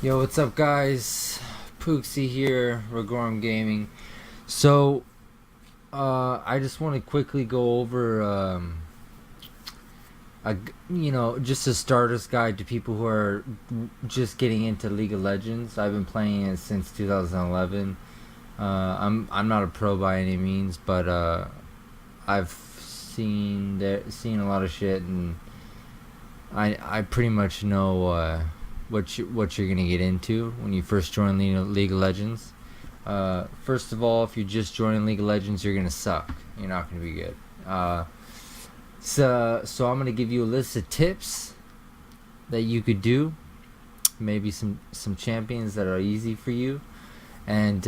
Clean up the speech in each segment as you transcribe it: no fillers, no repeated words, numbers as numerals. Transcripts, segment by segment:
Yo, what's up, guys? Pooksy here, Regorum Gaming. So, I just want to quickly go over, just a starter's guide to people who are just getting into League of Legends. I've been playing it since 2011. I'm not a pro by any means, but I've seen a lot of shit, and I pretty much know what you're gonna get into when you first join League of Legends. First of all, if you're just joining League of Legends, you're gonna suck. You're not gonna be good. So I'm gonna give you a list of tips that you could do. Maybe some champions that are easy for you, and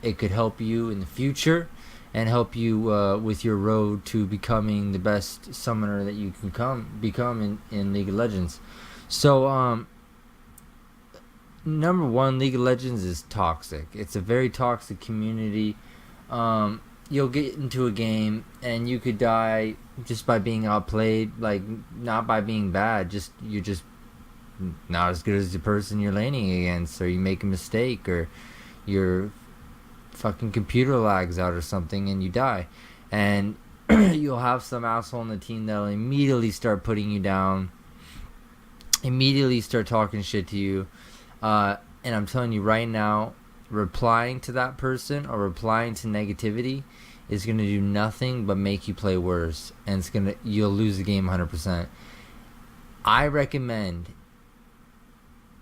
it could help you in the future and help you with your road to becoming the best summoner that you can become in League of Legends. So, number one, League of Legends is toxic. It's a very toxic community. You'll get into a game and you could die just by being outplayed, like not by being bad. You're just not as good as the person you're laning against, or you make a mistake, or your fucking computer lags out or something and you die. And you'll have some asshole on the team that'll immediately start putting you down, immediately start talking shit to you, and I'm telling you right now, replying to that person or replying to negativity is going to do nothing but make you play worse, and you'll lose the game 100%. I recommend,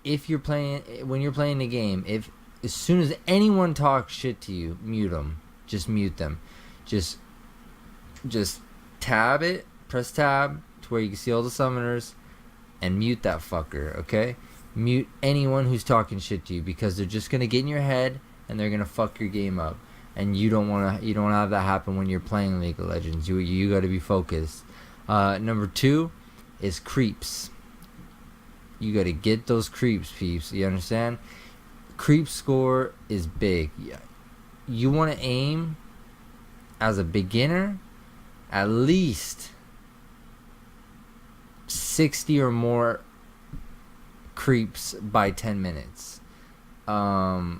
when you're playing the game, if as soon as anyone talks shit to you, mute them. Just mute them. Just tab it, press tab to where you can see all the summoners, and mute that fucker, okay? Mute anyone who's talking shit to you, because they're just gonna get in your head and they're gonna fuck your game up. And you don't wanna have that happen when you're playing League of Legends. You gotta be focused. Number two is creeps. You gotta get those creeps, peeps. You understand? Creep score is big. You wanna aim as a beginner at least 60 or more creeps by 10 minutes. That's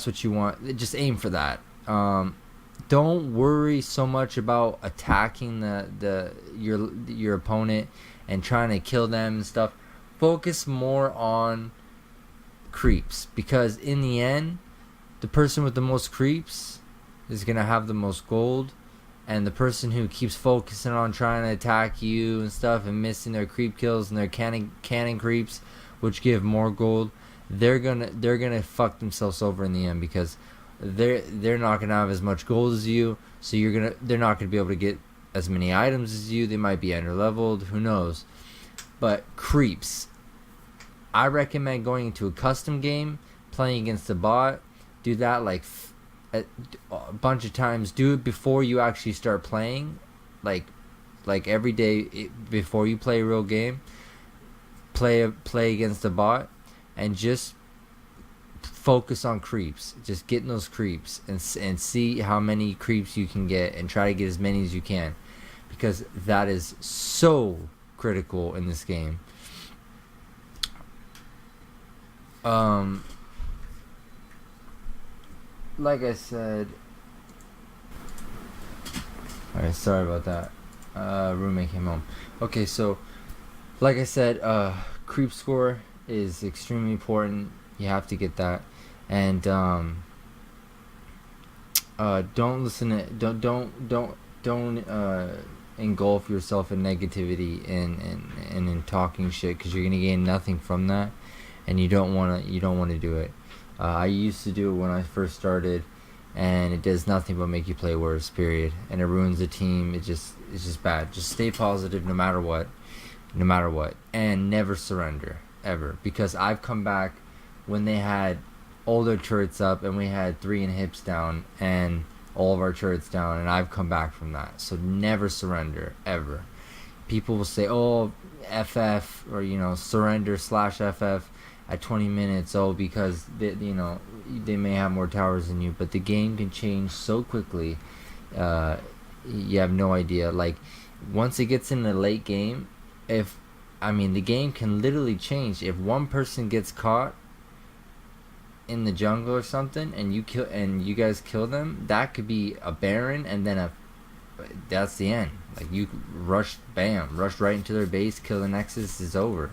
what you want. Just aim for that. Don't worry so much about attacking your opponent and trying to kill them and stuff. Focus more on creeps, because in the end, the person with the most creeps is gonna have the most gold. And the person who keeps focusing on trying to attack you and stuff and missing their creep kills and their cannon creeps, which give more gold, they're gonna fuck themselves over in the end, because they're not gonna have as much gold as you. So they're not gonna be able to get as many items as you. They might be under leveled. Who knows? But creeps, I recommend going into a custom game, playing against a bot. Do that like a bunch of times. Do it before you actually start playing, like every day before you play a real game. Play against a bot, and just focus on creeps. Just getting those creeps, and see how many creeps you can get, and try to get as many as you can, because that is so critical in this game. Like I said, alright, sorry about that. Roommate came home. Okay, so like I said, creep score is extremely important. You have to get that, and don't engulf yourself in negativity and in talking shit, because you're gonna gain nothing from that, and you don't wanna do it. I used to do it when I first started, and it does nothing but make you play worse, period. And it ruins the team. It's just bad. Just stay positive no matter what, and never surrender, ever. Because I've come back when they had all their turrets up, and we had 3 inhibs down, and all of our turrets down, and I've come back from that. So never surrender, ever. People will say, oh, FF, or surrender /FF at 20 minutes, because they may have more towers than you, but the game can change so quickly. You have no idea. Like, once it gets in the late game, if I mean, the game can literally change if one person gets caught in the jungle or something, and you guys kill them. That could be a Baron, and then that's the end. Like, you rush right into their base, kill the Nexus, is over.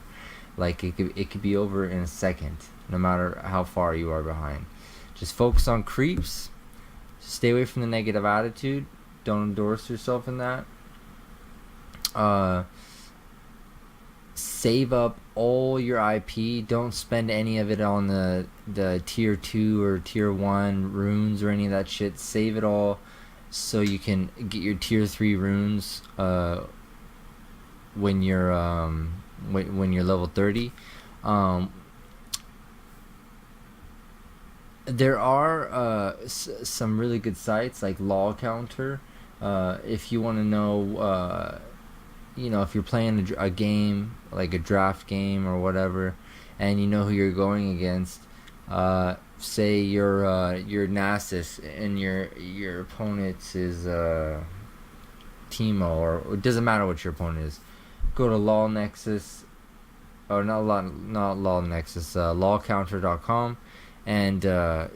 Like, it could be over in a second, no matter how far you are behind. Just focus on creeps. Stay away from the negative attitude. Don't endorse yourself in that. Save up all your IP. Don't spend any of it on the tier 2 or tier 1 runes or any of that shit. Save it all so you can get your tier 3 runes when you're level 30. There are some really good sites like Law Counter. If you want to know, if you're playing a game, like a draft game or whatever, and you know who you're going against, say you're Nasus and your opponent is Teemo, or it doesn't matter what your opponent is. Go to Law Nexus, or not Law Nexus, lawcounter.com, and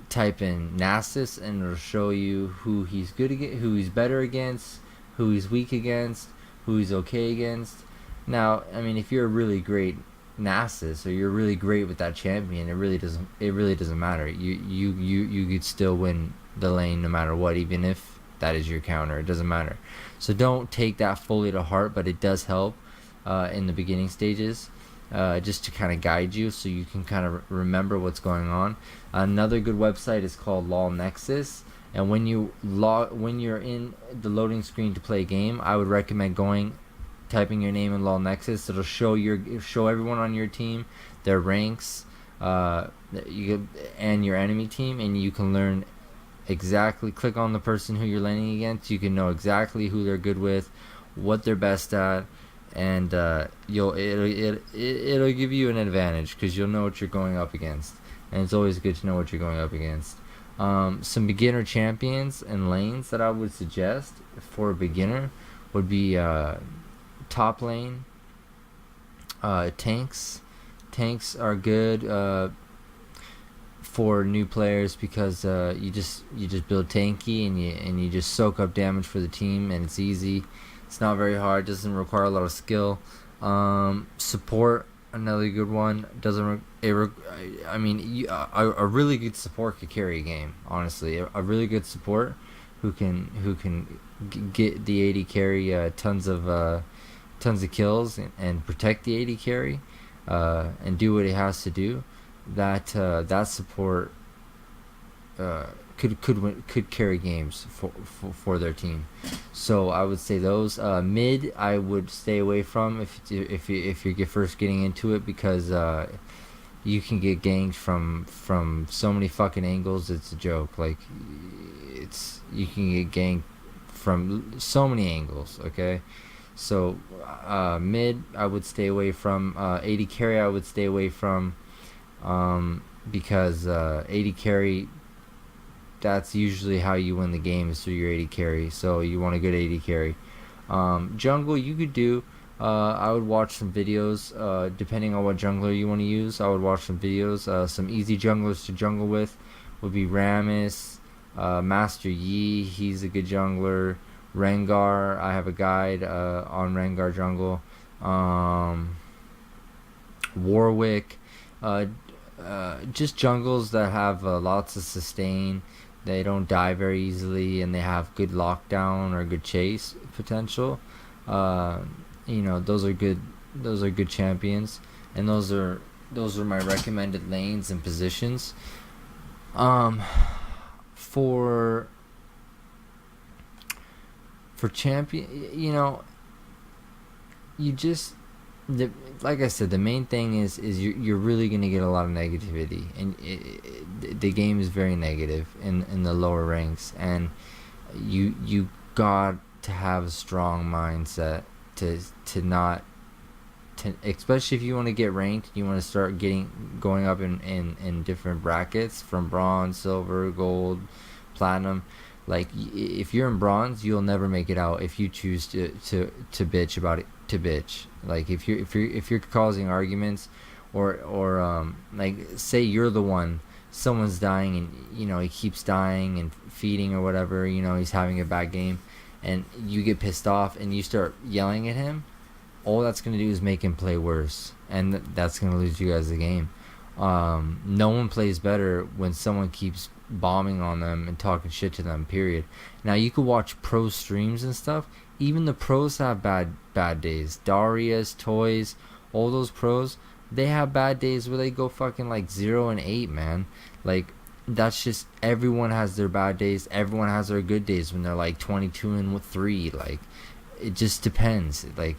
type in Nasus, and it'll show you who he's good against, who he's better against, who he's weak against, who he's okay against. Now, I mean, if you're a really great Nasus, or you're really great with that champion, it really doesn't matter. You could still win the lane no matter what, even if that is your counter. It doesn't matter. So don't take that fully to heart, but it does help in the beginning stages. Just to kind of guide you, so you can kind of remember what's going on. Another good website is called Law Nexus, and when you're in the loading screen to play a game, I would recommend typing your name in Law Nexus. It'll show everyone on your team, their ranks, and your enemy team, and you can learn exactly. Click on the person who you're laning against. You can know exactly who they're good with, what they're best at. And it'll give you an advantage, because you'll know what you're going up against, and it's always good to know what you're going up against. Some beginner champions and lanes that I would suggest for a beginner would be top lane. Tanks are good for new players, because you just build tanky, and you just soak up damage for the team, and it's easy. It's not very hard. Doesn't require a lot of skill. Support, another good one. A really good support could carry a game. Honestly, a really good support who can get the AD carry tons of kills and protect the AD carry and do what it has to do. That support could carry games for their team. So I would say those. Mid, I would stay away from if you're first getting into it, because you can get ganked from so many fucking angles. It's a joke. Like, you can get ganked from so many angles. Okay, so mid, I would stay away from. AD carry, I would stay away from, because AD carry, that's usually how you win the game, is through your AD carry. So you want a good AD carry. Jungle, you could do. I would watch some videos, depending on what jungler you want to use. I would watch some videos. Some easy junglers to jungle with would be Rammus, Master Yi. He's a good jungler. Rengar, I have a guide on Rengar jungle. Warwick, just jungles that have lots of sustain. They don't die very easily, and they have good lockdown or good chase potential. Those are good. Those are good champions, and those are my recommended lanes and positions. For champion, like I said, the main thing is you're really gonna get a lot of negativity, and the game is very negative in the lower ranks, and you got to have a strong mindset to especially if you want to get ranked, you want to start going up in different brackets from bronze, silver, gold, platinum. Like, if you're in bronze, you'll never make it out if you choose to bitch about it. To bitch, Like if you're causing arguments, or like say you're the one, someone's dying and he keeps dying and feeding or whatever, he's having a bad game, and you get pissed off and you start yelling at him. All that's gonna do is make him play worse, and that's gonna lose you guys the game. No one plays better when someone keeps bombing on them and talking shit to them. Period. Now you could watch pro streams and stuff. Even the pros have bad days. Darius, Toys, all those pros, they have bad days where they go fucking like 0-8, man. Like that's just, everyone has their bad days. Everyone has their good days when they're like 22-3. Like it just depends. Like,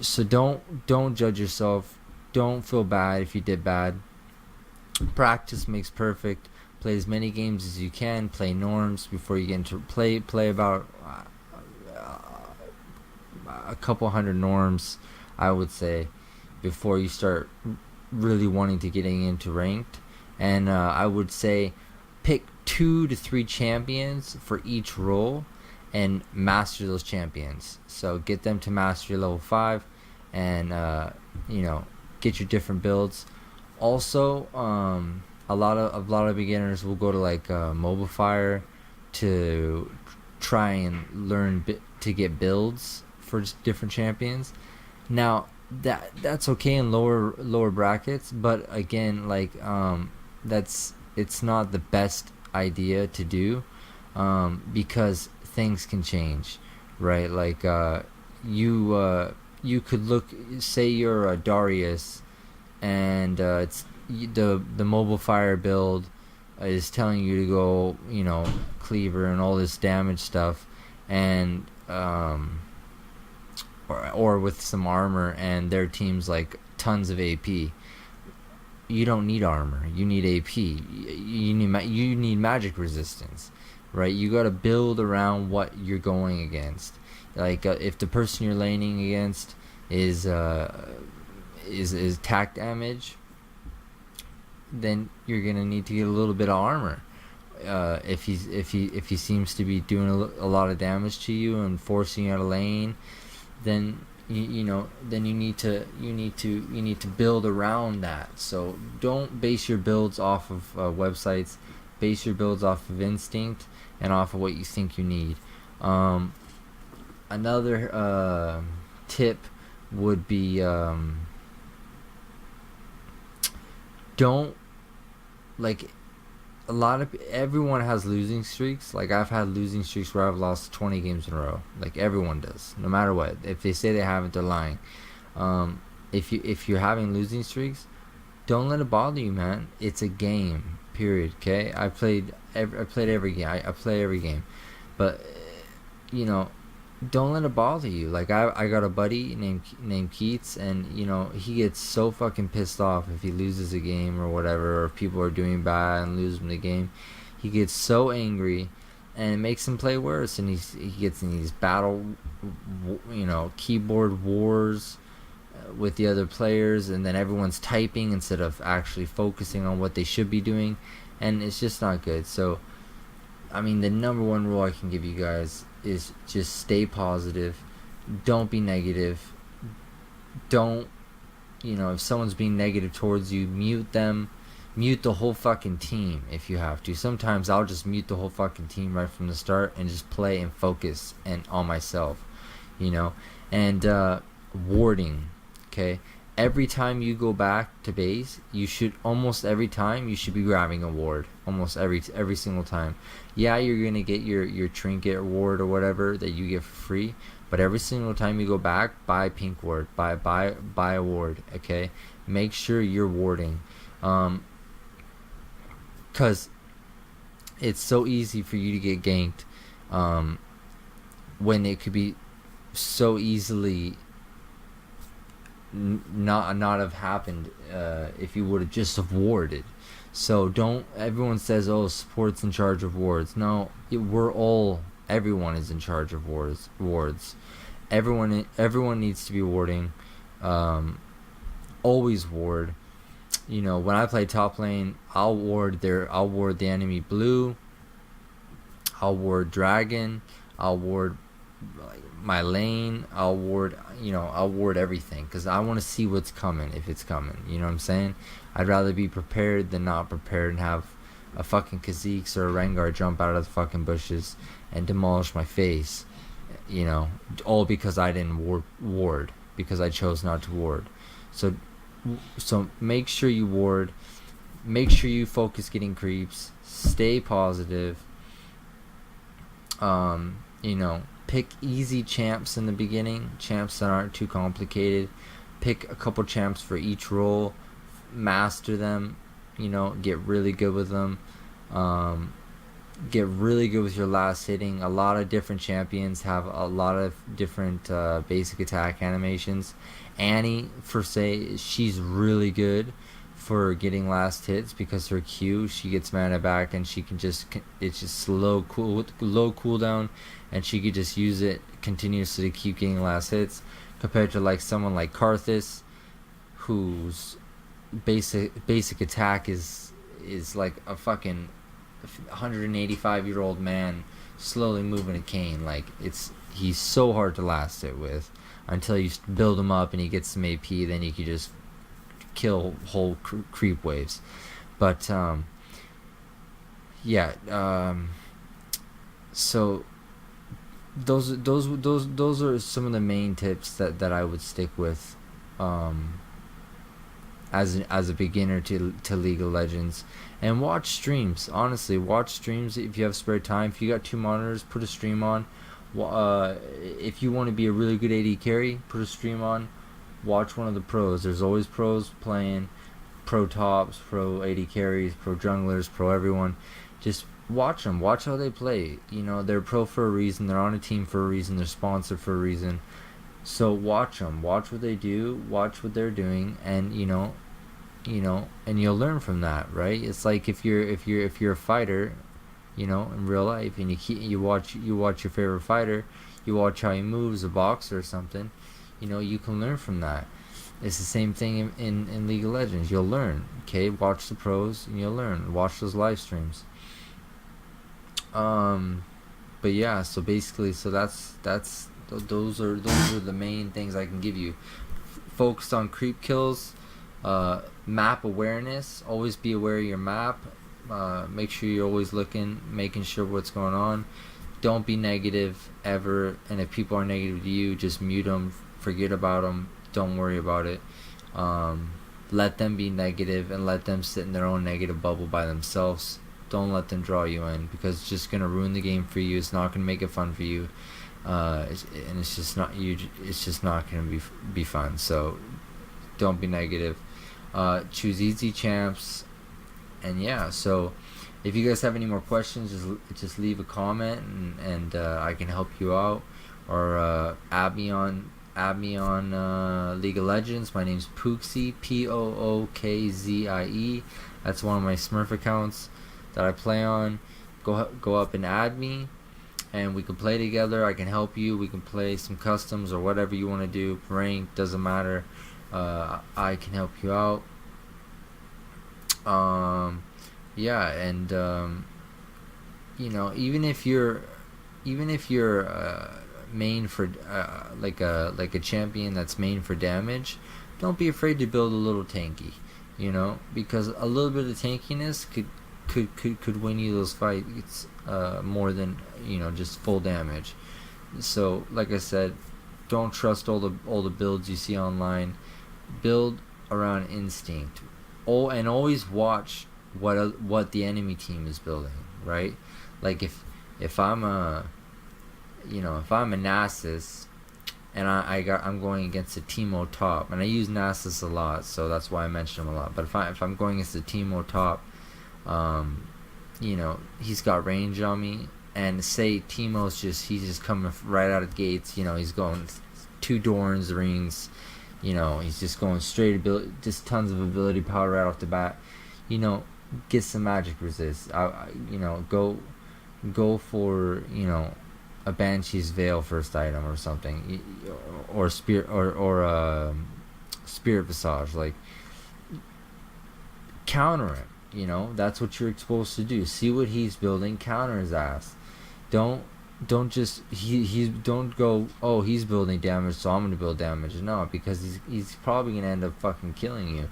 so don't judge yourself. Don't feel bad if you did bad. Practice makes perfect. Play as many games as you can. Play norms before you get into play about a couple hundred norms, I would say, before you start really wanting to getting into ranked. And I would say pick 2 to 3 champions for each role and master those champions. So get them to master level 5, and get your different builds. Also, a lot of beginners will go to like Mobile Fire to try and learn to get builds for different champions. Now that's okay in lower brackets, but again, like it's not the best idea to do, because things can change, right? Like you could look, say you're a Darius, and it's the Mobile Fire build is telling you to go, Cleaver and all this damage stuff, and or with some armor, and their team's like tons of AP. You don't need armor. You need AP. You need magic resistance, right? You got to build around what you're going against. Like if the person you're laning against is attack damage, then you're gonna need to get a little bit of armor. If he seems to be doing a lot of damage to you and forcing you out of lane, then then you need to build around that. So don't base your builds off of websites. Base your builds off of instinct and off of what you think you need. Another tip would be, don't, like, everyone has losing streaks. Like, I've had losing streaks where I've lost 20 games in a row. Like, everyone does, no matter what. If they say they haven't, they're lying. If you're having losing streaks, don't let it bother you, man. It's a game, period. Okay, I played every game. I play every game, but don't let it bother you. Like I got a buddy named Keats, and he gets so fucking pissed off if he loses a game or whatever, or if people are doing bad and lose him the game. He gets so angry, and it makes him play worse, and he gets in these battle keyboard wars with the other players, and then everyone's typing instead of actually focusing on what they should be doing, and it's just not good. So I mean, the number one rule I can give you guys is just stay positive. Don't be negative. Don't, if someone's being negative towards you, mute them. Mute the whole fucking team if you have to. Sometimes I'll just mute the whole fucking team right from the start and just play and focus and on myself, And warding, okay? Every time you go back to base, almost every time you should be grabbing a ward. Almost every single time. Yeah, you're gonna get your trinket ward or whatever that you get for free, but every single time you go back, buy a pink ward, buy a ward. Okay, make sure you're warding, cause it's so easy for you to get ganked, when it could be so easily not have happened if you would have just have warded. So everyone says, oh, support's in charge of wards. No, everyone is in charge of wards. Everyone needs to be warding. Always ward. When I play top lane, I'll ward the enemy blue. I'll ward dragon. I'll ward like my lane. I'll ward, I'll ward everything because I want to see what's coming if it's coming. You know what I'm saying? I'd rather be prepared than not prepared and have a fucking Kha'Zix or a Rengar jump out of the fucking bushes and demolish my face. All because I didn't ward because I chose not to ward. So make sure you ward. Make sure you focus getting creeps. Stay positive. Pick easy champs in the beginning. Champs that aren't too complicated. Pick a couple champs for each role. Master them. Get really good with them. Get really good with your last hitting. A lot of different champions have a lot of different basic attack animations. Annie, for say, she's really good for getting last hits because her Q, she gets mana back and she can it's just low cooldown, and she could just use it continuously to keep getting last hits, compared to like someone like Karthus, whose basic attack is like a fucking 185-year-old man slowly moving a cane. Like he's so hard to last it with until you build him up and he gets some AP, then you can just kill whole creep waves. But so those are some of the main tips that I would stick with as a beginner to League of Legends. And watch streams. Honestly, watch streams if you have spare time. If you got 2 monitors, put a stream on. If you want to be a really good AD carry, put a stream on. Watch one of the pros. There's always pros playing. Pro tops, pro AD carries, pro junglers, pro everyone. Just watch them. Watch how they play. They're pro for a reason. They're on a team for a reason. They're sponsored for a reason. So watch them. Watch what they do. Watch what they're doing, and and you'll learn from that, right? It's like if you're a fighter, in real life, and you watch your favorite fighter, you watch how he moves, a boxer or something, you can learn from that. It's the same thing in League of Legends. You'll learn. Okay, watch the pros and you'll learn. Watch those live streams. But yeah, so basically, those are the main things I can give you. Focus on creep kills. Map awareness. Always be aware of your map. Make sure you're always making sure what's going on. Don't be negative ever, and if people are negative to you, just mute them, forget about them, don't worry about it. Let them be negative and let them sit in their own negative bubble by themselves. Don't let them draw you in, because it's just going to ruin the game for you. It's not going to make it fun for you, and it's just not going to be fun. So don't be negative. Choose easy champs, and yeah. So if you guys have any more questions, just leave a comment, and I can help you out, or add me on League of Legends. My name's Pookie, Pookzie. That's one of my Smurf accounts that I play on. Go up and add me, and we can play together. I can help you. We can play some customs or whatever you want to do. Rank, doesn't matter. I can help you out. Yeah, and even if you're main for like a champion that's main for damage, don't be afraid to build a little tanky, because a little bit of tankiness could win you those fights more than just full damage. So like I said, don't trust all the builds you see online. Build around instinct. And always watch what the enemy team is building, right? Like if I'm a Nasus and I'm going against a Teemo top, and I use Nasus a lot, so that's why I mention him a lot. But if I'm going against a Teemo top, he's got range on me, and say Teemo's he's just coming right out of the gates, he's going 2 Doran's rings, he's just going straight ability, just tons of ability power right off the bat, get some magic resist. Go for a Banshee's Veil first item or something, or spirit or Spirit Visage. Like, counter him. That's what you're supposed to do. See what he's building, counter his ass. Don't don't just he don't go, oh, he's building damage, so I'm gonna build damage. No, because he's probably gonna end up fucking killing you,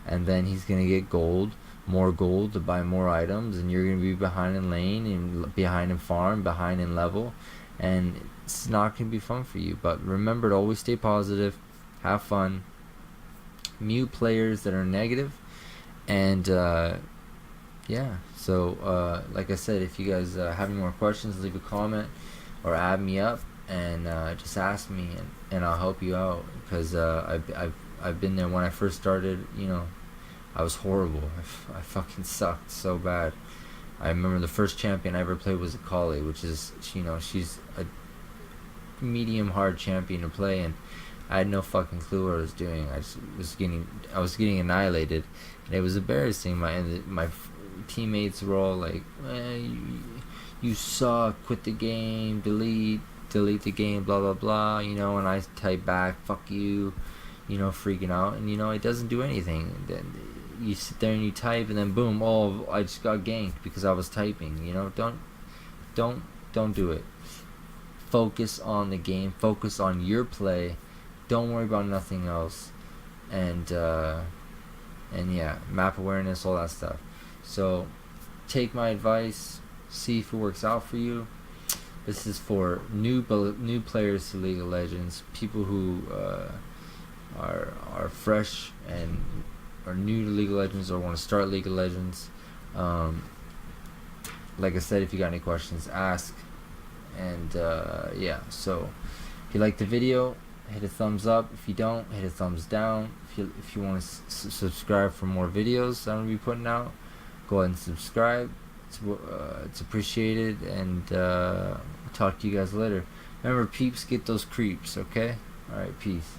and then he's gonna get gold, more gold to buy more items, and you're gonna be behind in lane and behind in farm, behind in level, and it's not gonna be fun for you. But remember to always stay positive, have fun, mute players that are negative, and yeah. So like I said, if you guys have any more questions, leave a comment or add me up, and just ask me, and I'll help you out, because I've been there when I first started. I was horrible. I fucking sucked so bad. I remember the first champion I ever played was a Kali, which is, she's a medium hard champion to play, and I had no fucking clue what I was doing. I was getting annihilated, and it was embarrassing. My teammates were all like, you suck, quit the game, delete the game, blah blah blah, and I type back, fuck you, freaking out, and it doesn't do anything. Then you sit there and you type, and then boom, oh, I just got ganked because I was typing. Don't do it. Focus on the game, focus on your play, don't worry about nothing else, and yeah, map awareness, all that stuff. So take my advice, see if it works out for you. This is for new players to League of Legends, people who are fresh and are new to League of Legends or want to start League of Legends. Like I said, if you got any questions, ask. And yeah, so if you like the video, hit a thumbs up. If you don't, hit a thumbs down. If you want to subscribe for more videos that I'm going to be putting out, go ahead and subscribe. It's appreciated, and I'll talk to you guys later. Remember, peeps get those creeps, okay? Alright, peace.